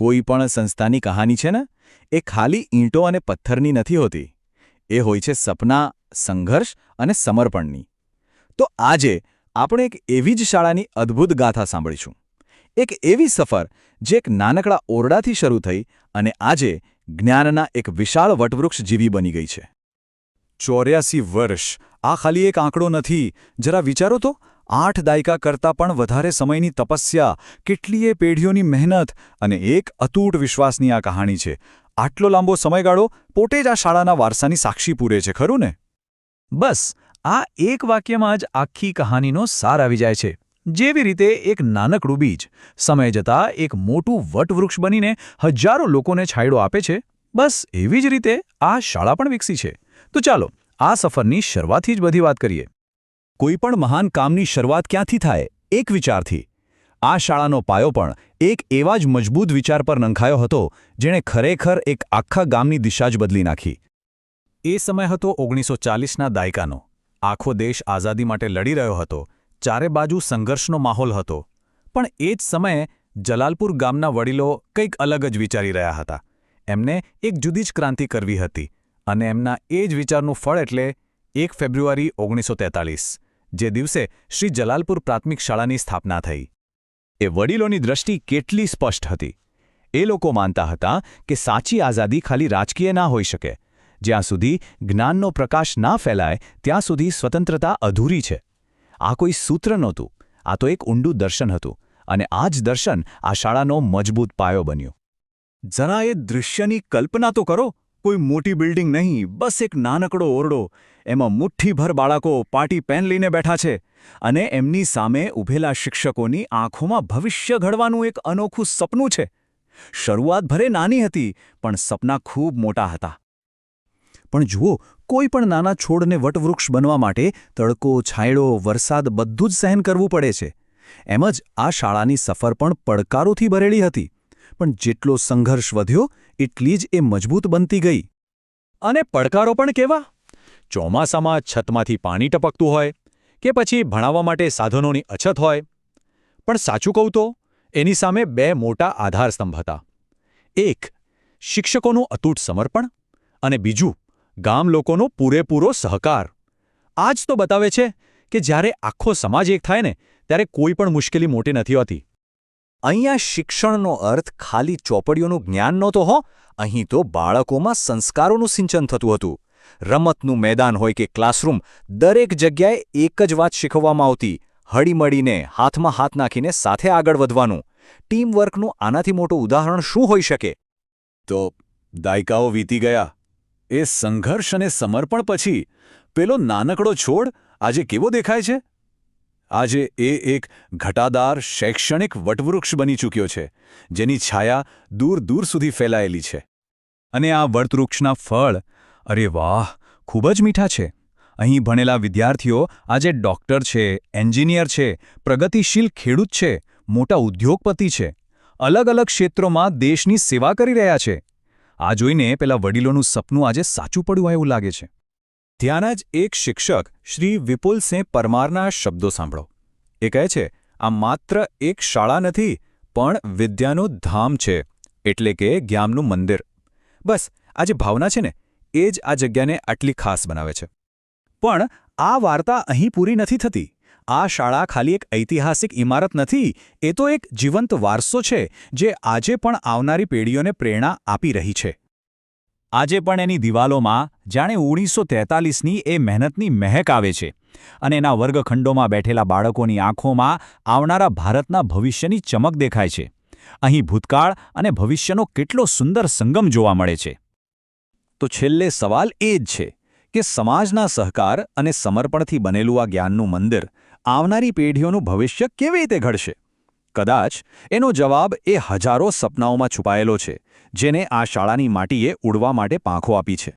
કોઈ પણ સંસ્થાની કહાની છે ને, એ ખાલી ઈંટો અને પથ્થરની નથી હોતી. એ હોય છે સપના, સંઘર્ષ અને સમર્પણની. તો આજે આપણે એક એવી જ શાળાની અદ્ભુત ગાથા સાંભળીશું. એક એવી સફર જે એક નાનકડા ઓરડાથી શરૂ થઈ અને આજે જ્ઞાનના એક વિશાળ વટવૃક્ષ જેવી બની ગઈ છે. 84 વર્ષ આ ખાલી એક આંકડો નથી. જરા વિચારો તો, 8 દાયકા કરતાં પણ વધારે સમયની તપસ્યા, કેટલીય પેઢીઓની મહેનત અને એક અતૂટ વિશ્વાસની આ કહાણી છે. આટલો લાંબો સમયગાળો પોતે જ આ શાળાના વારસાની સાક્ષી પૂરે છે, ખરું ને? બસ આ એક વાક્યમાં જ આખી કહાનીનો સાર આવી જાય છે. જેવી રીતે એક નાનકડું બીજ સમય જતાં એક મોટું વટવૃક્ષ બનીને હજારો લોકોને છાંયડો આપે છે, બસ એવી જ રીતે આ શાળા પણ વિકસી છે. તો ચાલો આ સફરની શરૂઆતથી જ બધી વાત કરીએ. કોઈપણ મહાન કામની શરૂઆત ક્યાંથી થાય? એક વિચારથી. આ શાળાનો પાયો પણ એક એવા જ મજબૂત વિચાર પર નંખાયો હતો, જેણે ખરેખર એક આખા ગામની દિશા જ બદલી નાખી. એ સમય હતો 1940ના દાયકાનો. આખો દેશ આઝાદી માટે લડી રહ્યો હતો. ચારે બાજુ સંઘર્ષનો માહોલ હતો. પણ એ જ સમયે જલાલપુર ગામના વડીલો કંઈક અલગ જ વિચારી રહ્યા હતા. એમને એક જુદી જ ક્રાંતિ કરવી હતી અને એમના એ જ વિચારનું ફળ એટલે 1 ફેબ્રુઆરી 1943, જે દિવસે શ્રી જલાલપુર પ્રાથમિક શાળાની સ્થાપના થઈ. એ વડીલોની દ્રષ્ટિ કેટલી સ્પષ્ટ હતી. એ લોકો માનતા હતા કે સાચી આઝાદી ખાલી રાજકીય ના હોઈ શકે. જ્યાં સુધી જ્ઞાનનો પ્રકાશ ના ફેલાય ત્યાં સુધી સ્વતંત્રતા અધૂરી છે. આ કોઈ સૂત્ર નહોતું, આ તો એક ઊંડું દર્શન હતું અને આ જ દર્શન આ શાળાનો મજબૂત પાયો બન્યું. જરા એ દૃશ્યની કલ્પના તો કરો. કોઈ મોટી બિલ્ડિંગ નહીં, બસ એક નાનકડો ઓરડો. એમાં મુઠ્ઠીભર બાળકો પાર્ટી પેન લઈને બેઠા છે અને એમની સામે ઊભેલા શિક્ષકોની આંખોમાં ભવિષ્ય ઘડવાનું એક અનોખું સપનું છે. શરૂઆત ભલે નાની હતી, પણ સપના ખૂબ મોટા હતા. પણ જુઓ, કોઈ પણ નાના છોડને વટવૃક્ષ બનવા માટે તડકો, છાંયડો, વરસાદ બધું જ સહન કરવું પડે છે. એમ જ આ શાળાની સફર પણ પડકારોથી ભરેલી હતી. પણ જેટલો સંઘર્ષ વધ્યો એટલી જ એ મજબૂત બનતી ગઈ. અને પડકારો પણ કેવા? ચોમાસામાં છતમાંથી પાણી ટપકતું હોય કે પછી ભણાવવા માટે સાધનોની અછત હોય. પણ સાચું કહું તો એની સામે 2 મોટા આધારસ્તંભ હતા. એક, શિક્ષકોનું અતૂટ સમર્પણ અને બીજું, ગામ લોકોનો પૂરેપૂરો સહકાર. આ જ તો બતાવે છે કે જ્યારે આખો સમાજ એક થાય ને, ત્યારે કોઈ પણ મુશ્કેલી મોટી નથી હોતી. અહીંયા શિક્ષણનો અર્થ ખાલી ચોપડીઓનું જ્ઞાન નહોતો હો. અહીં તો બાળકોમાં સંસ્કારોનું સિંચન થતું હતું. રમતનું મેદાન હોય કે ક્લાસરૂમ, દરેક જગ્યાએ એક જ વાત શીખવવામાં આવતી: હળીમળીને, હાથમાં હાથ નાખીને સાથે આગળ વધવાનું. ટીમવર્કનું આનાથી મોટું ઉદાહરણ શું હોઈ શકે? તો દાયકાઓ વીતી ગયા. એ સંઘર્ષ અને સમર્પણ પછી પેલો નાનકડો છોડ આજે કેવો દેખાય છે? આજે એ એક ઘટાદાર શૈક્ષણિક વટવૃક્ષ બની ચૂક્યો છે, જેની છાયા દૂર દૂર સુધી ફેલાયેલી છે. અને આ વટવૃક્ષના ફળ, અરે વાહ, ખૂબ જ મીઠા છે. અહીં ભણેલા વિદ્યાર્થીઓ આજે ડૉક્ટર છે, એન્જિનિયર છે, પ્રગતિશીલ ખેડૂત છે, મોટા ઉદ્યોગપતિ છે. અલગ અલગ ક્ષેત્રોમાં દેશની સેવા કરી રહ્યા છે. આ જોઈને પેલા વડીલોનું સપનું આજે સાચું પડ્યું હોય એવું લાગે છે. ત્યાંના જ એક શિક્ષક શ્રી વિપુલસિંહ પરમારના શબ્દો સાંભળો. એ કહે છે, આ માત્ર એક શાળા નથી, પણ વિદ્યાનું ધામ છે, એટલે કે જ્ઞાનનું મંદિર. બસ આ જે ભાવના છે ને, એ જ આ જગ્યાને આટલી ખાસ બનાવે છે. પણ આ વાર્તા અહીં પૂરી નથી થતી. આ શાળા ખાલી એક ઐતિહાસિક ઇમારત નથી, એ તો એક જીવંત વારસો છે જે આજે પણ આવનારી પેઢીઓને પ્રેરણા આપી રહી છે. આજે પણ એની દિવાલોમાં જાણે 1943ની એ મહેનતની મહેક આવે છે અને એના વર્ગખંડોમાં બેઠેલા બાળકોની આંખોમાં આવનારા ભારતના ભવિષ્યની ચમક દેખાય છે. અહીં ભૂતકાળ અને ભવિષ્યનો કેટલો સુંદર સંગમ જોવા મળે છે. તો છેલ્લે સવાલ એ જ છે કે સમાજના સહકાર અને સમર્પણથી બનેલું આ જ્ઞાનનું મંદિર આવનારી પેઢીઓનું ભવિષ્ય કેવી રીતે ઘડશે? કદાચ એનો જવાબ એ હજારો સપનાઓમાં છુપાયેલો છે, જેને આ શાળાની માટીએ ઉડવા માટે પાંખો આપી છે.